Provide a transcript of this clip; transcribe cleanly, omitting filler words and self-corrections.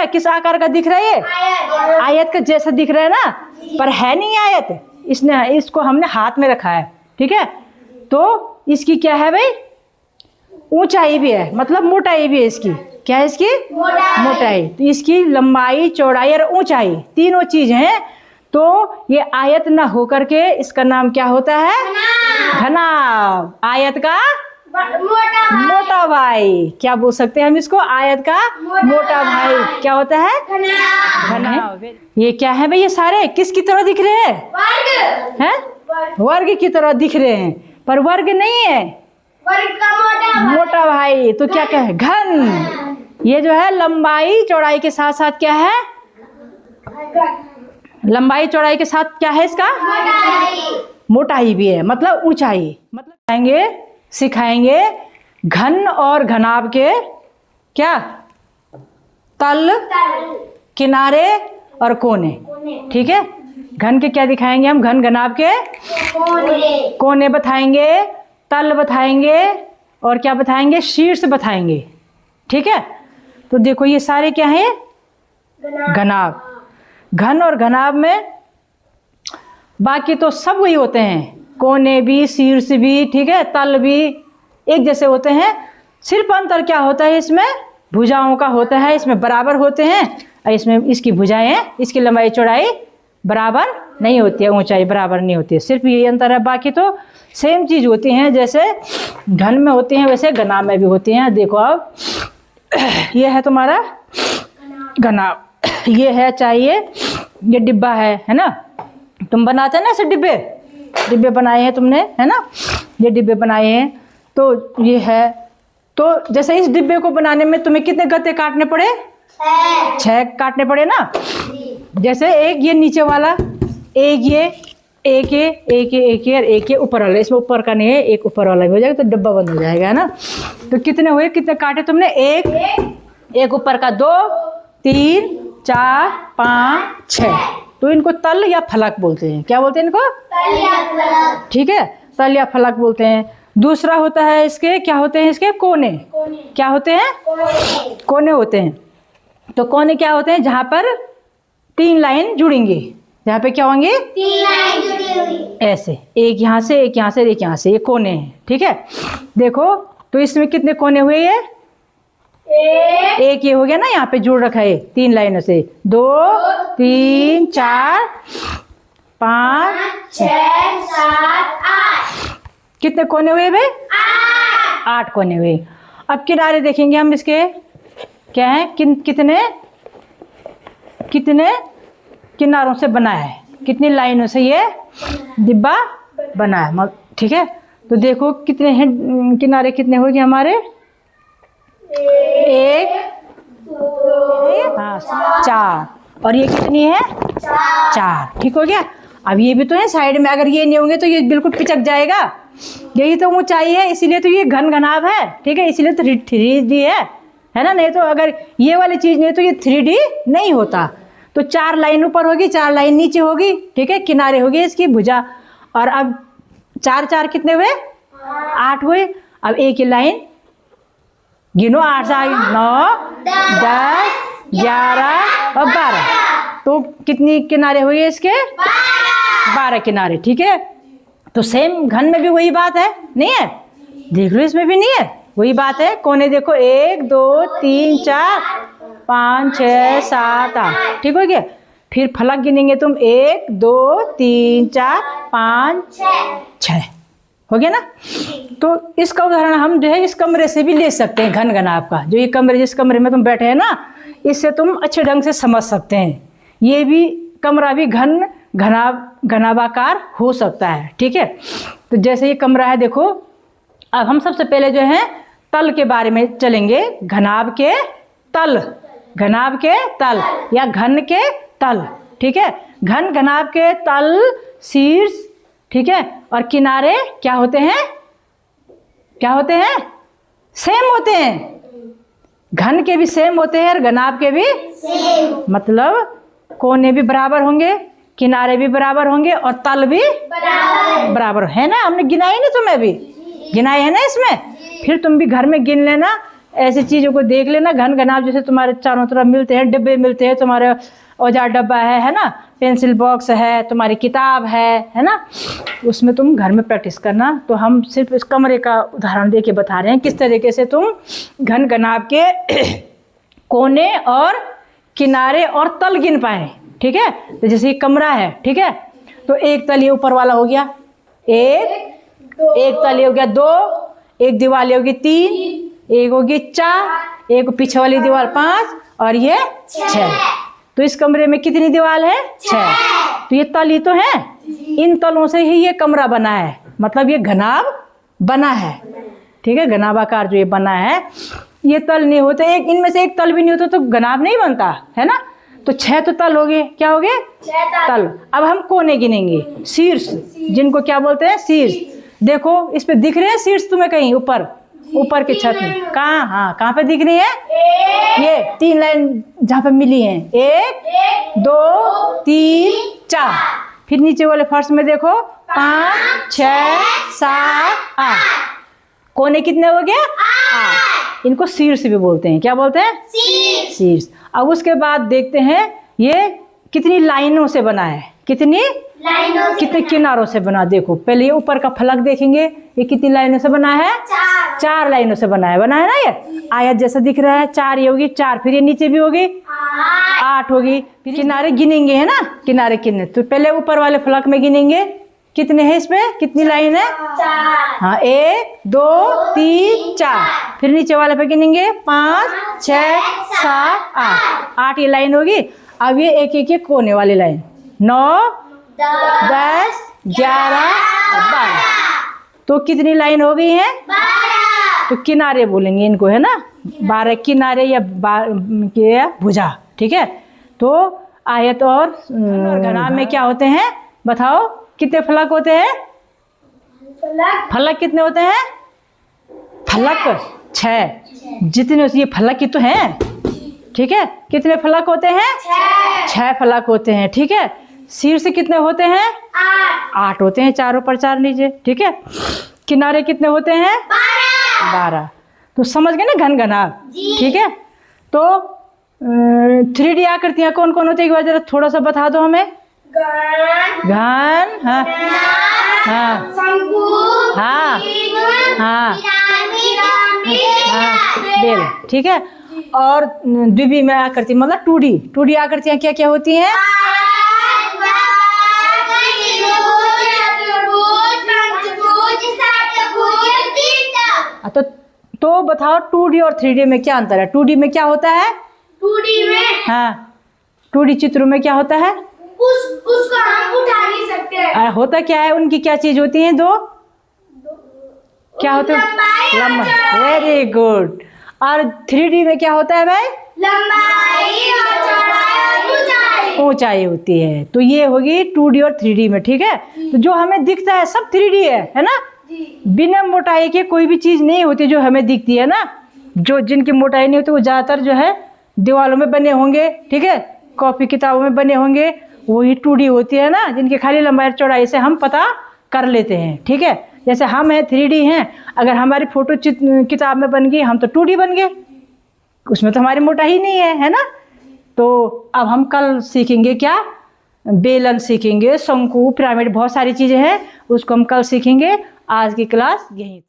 किस आकार का दिख रहा है ये? आयत का जैसा दिख रहा है ना, पर है नहीं आयत। इसको हमने हाथ में रखा है, ठीक है। तो इसकी क्या है भाई? ऊंचाई भी है, मतलब मोटाई भी है इसकी। क्या है इसकी? मोटाई। तो इसकी लंबाई, चौड़ाई और ऊंचाई तीनों चीज हैं। तो ये आयत ना होकर के इसका नाम क्या होता है? घनाभ। आयत का मोटा भाई। क्या बोल सकते हैं हम इसको? आयत का मोटा भाई क्या होता है? घनाभ। ये क्या है भाई? ये सारे किसकी तरह दिख रहे हैं? वर्ग की तरह दिख रहे हैं, पर वर्ग नहीं है, वर्ग का मोटा भाई। तो क्या क्या है? घन। ये जो है लंबाई चौड़ाई के साथ साथ क्या है? लंबाई चौड़ाई के साथ क्या है इसका? मोटाई भी है, मतलब ऊंचाई। मतलब सिखाएंगे घन और घनाभ के क्या? तल, किनारे और कोने, ठीक है। घन के क्या दिखाएंगे हम? घन घनाभ के कोने बताएंगे, तल बताएंगे और क्या बताएंगे? शीर्ष बताएंगे, ठीक है। तो देखो ये सारे क्या हैं? घनाभ। घन और घनाभ में बाकी तो सब वही होते हैं, कोने भी, शीर्ष भी, ठीक है, तल भी एक जैसे होते हैं। सिर्फ अंतर क्या होता है इसमें? भुजाओं का होता है। इसमें बराबर होते हैं और इसमें इसकी भुजाएं, इसकी लंबाई चौड़ाई बराबर नहीं होती है, ऊंचाई बराबर नहीं होती है। सिर्फ ये अंतर है, बाकी तो सेम चीज होती हैं। जैसे घन में होती हैं वैसे घनाभ में भी होती हैं। देखो अब ये है तुम्हारा घनाभ। ये है, चाहिए ये डिब्बा है ना। तुम बनाते हैं ना ऐसे डिब्बे बनाए हैं तुमने, है ना। ये डिब्बे बनाए हैं, तो ये है। तो जैसे इस डिब्बे को बनाने में तुम्हें कितने गत्ते काटने पड़े? 6 काटने पड़े ना। जैसे एक ये नीचे वाला, एक ये, एक और एक ये ऊपर वाला। इसमें ऊपर का नहीं है, एक ऊपर वाला भी हो जाएगा तो डब्बा बंद हो जाएगा, है ना। तो कितने हुए? कितने काटे तुमने? एक ऊपर का, 2 3 4 5 6। तो इनको तल या फलक बोलते हैं। क्या बोलते हैं इनको? तल या फलक, ठीक है, तल या फलक बोलते हैं। दूसरा होता है इसके, क्या होते हैं इसके? कोने। क्या होते हैं? कोने होते हैं। तो कोने क्या होते हैं? जहां पर 3 लाइन जुड़ेंगी। जहाँ पे क्या होंगे? 3 लाइन जुड़ी हुई, ऐसे, एक यहाँ से, एक यहाँ से, एक यहाँ से, ये कोने हैं, ठीक है। देखो तो इसमें कितने कोने हुए? ये एक ये हो गया ना, यहाँ पे जुड़ रखा है 3 लाइनों से। 2 3 4 5 6 7 8। कितने कोने हुए भाई? 8 कोने हुए। अब किनारे देखेंगे हम इसके, क्या है? कितने किनारों से बना है, कितनी लाइनों से ये डिब्बा बना है, ठीक है। तो देखो कितने हैं किनारे? कितने हो गए हमारे? 1 2 4। और ये कितनी है? 4, ठीक हो गया। अब ये भी तो है साइड में, अगर ये नहीं होंगे तो ये बिल्कुल पिचक जाएगा। यही तो ऊंचाई है, इसीलिए तो ये घन घनाभ है, ठीक है। इसीलिए तो 3D है ना। नहीं तो अगर ये वाली चीज नहीं तो ये 3D नहीं होता। तो 4 लाइन ऊपर होगी, 4 लाइन नीचे होगी, ठीक है। किनारे होगी इसकी भुजा। और अब 4 4 कितने हुए? 8 हुए। अब एक ही लाइन गिनो, 8 से 9 10 11 और 12। तो कितनी किनारे हुए इसके? 12 किनारे, ठीक है। तो सेम घन में भी वही बात है, नहीं है? देख लो इसमें भी नहीं है, वही बात है। कोने देखो, 1 2 3 4 5 6 7 8, ठीक हो गया। फिर फलक गिनेंगे तुम, 1 2 3 4 5 6, हो गया ना। तो इसका उदाहरण हम जो है इस कमरे से भी ले सकते हैं, घन घनाभ का। जो ये कमरे, जिस कमरे में तुम बैठे हैं ना, इससे तुम अच्छे ढंग से समझ सकते हैं। ये भी कमरा भी घनाभाकार हो सकता है, ठीक है। तो जैसे ये कमरा है, देखो अब हम सबसे पहले जो है तल के बारे में चलेंगे। घनाभ के तल, घनाभ के तल या घन के तल, ठीक है। घन घनाभ के तल, शीर्ष, ठीक है। और किनारे क्या होते हैं? क्या होते हैं? सेम होते हैं। घन के भी सेम होते हैं और घनाभ के भी सेम। मतलब कोने भी बराबर होंगे, किनारे भी बराबर होंगे और तल भी बराबर है ना। हमने गिनाई ना, तुम्हें भी गिनाई है ना इसमें। फिर तुम भी घर में गिन लेना ऐसी चीज़ों को देख लेना। घन घनाभ जैसे तुम्हारे चारों तरफ मिलते हैं, डिब्बे मिलते हैं, तुम्हारे औजार डब्बा है ना, पेंसिल बॉक्स है, तुम्हारी किताब है ना, उसमें तुम घर में प्रैक्टिस करना। तो हम सिर्फ इस कमरे का उदाहरण दे के बता रहे हैं किस तरीके से तुम घन घनाभ के कोने और किनारे और तल गिन पाए। ठीक है, तो जैसे ये कमरा है, ठीक है, तो एक तल ये ऊपर वाला हो गया, एक तल ये हो गया 2, एक दीवार ये होगी 3, एक होगी 4, एक पीछे वाली दीवार 5 और ये 6। तो इस कमरे में कितनी दीवार है? 6। तो ये तल ही तो है, इन तलों से ही ये कमरा बना है, मतलब ये घनाभ बना है। ठीक है, घनाभाकार जो ये बना है, ये तल नहीं होते, एक इनमें से एक तल भी नहीं होता तो घनाभ नहीं बनता है ना। तो 6 तो तल हो गए, क्या हो गए? तल। अब हम कोने गिनेंगे, शीर्ष, जिनको क्या बोलते हैं? शीर्ष। देखो इस पे दिख रहे हैं शीर्ष तुम्हें कहीं ऊपर, ऊपर के छत में? कहाँ? हाँ, कहाँ पे दिख रही है? ये 3 लाइन जहाँ पे मिली हैं, 1 2 3 4। फिर नीचे वाले फर्श में देखो 5 6 7 8। कोने कितने हो गए? 8। इनको शीर्ष भी बोलते हैं। क्या बोलते हैं? शीर्ष। अब उसके बाद देखते हैं ये कितनी लाइनों से बना है, कितनी लाइनों, कितने किनारों से बना। देखो पहले ये ऊपर का फलक देखेंगे, ये कितनी लाइनों से बना है? 4 लाइनों से बना है ना। ये आयत जैसा दिख रहा है, 4 ये होगी 4, फिर ये नीचे भी होगी 8 होगी। फिर किनारे गिनेंगे है ना, किनारे कितने, तो पहले ऊपर वाले फलक में गिनेंगे कितने हैं, इसमें कितनी लाइन है? 4। हाँ, 1 2 3 4। फिर नीचे वाले पे गिनेंगे 5 6 7 8। 8 ये लाइन होगी। अब ये एक एक कोने वाली लाइन, 9 10 11 12। तो कितनी लाइन हो गई है? 12। तो किनारे बोलेंगे इनको है ना, 12 किनारे या भुजा। ठीक है, तो आयत और घनाभ में क्या होते हैं बताओ? कितने फलक होते हैं? फलक कितने होते हैं? फलक 6। जितने ये फलक ही तो हैं। ठीक है, कितने फलक होते हैं? 6 फलक होते हैं। ठीक है, शीर्ष कितने होते हैं? 8 होते हैं, 4 ऊपर 4 नीचे। ठीक है, किनारे कितने होते हैं? 12। तो समझ गए ना घन घनाभ। ठीक है, तो 3D आकृतियां कौन कौन होती है एक बार जरा थोड़ा सा बता दो हमें। घन, हाँ हाँ हाँ हाँ बेल। ठीक है, और द्विविमीय आकृति मतलब 2D आकृतियां क्या क्या होती हैं? तो बताओ 2D और 3D में क्या अंतर है? 2D में क्या होता है? 2D में, हाँ 2D चित्रों में क्या होता है? उसको हम उठा नहीं सकते। होता क्या है? उनकी क्या चीज होती है? दो क्या होता है? लंबाई। Very good. और 3D में क्या होता है भाई? लंबाई और चौड़ाई और ऊंचाई। ऊंचाई होती है। तो ये होगी 2D और 3D में। ठीक है, तो जो हमें दिखता है सब 3D है ना। बिना मोटाई के कोई भी चीज नहीं होती जो हमें दिखती है ना। जो जिनकी मोटाई नहीं होती वो ज्यादातर जो है दीवारों में बने होंगे, ठीक है, कॉपी किताबों में बने होंगे, वही 2D होती है ना, जिनकी खाली लंबाई चौड़ाई से हम पता कर लेते हैं। ठीक है, जैसे हम हैं 3D हैं, अगर हमारी फोटो किताब में बन गई हम तो 2D बन गए, उसमें तो हमारी मोटाई नहीं है ना। तो अब हम कल सीखेंगे क्या? बेलन सीखेंगे, शंकु, पिरामिड, बहुत सारी चीज़ें हैं, उसको हम कल सीखेंगे। आज की क्लास यहीं।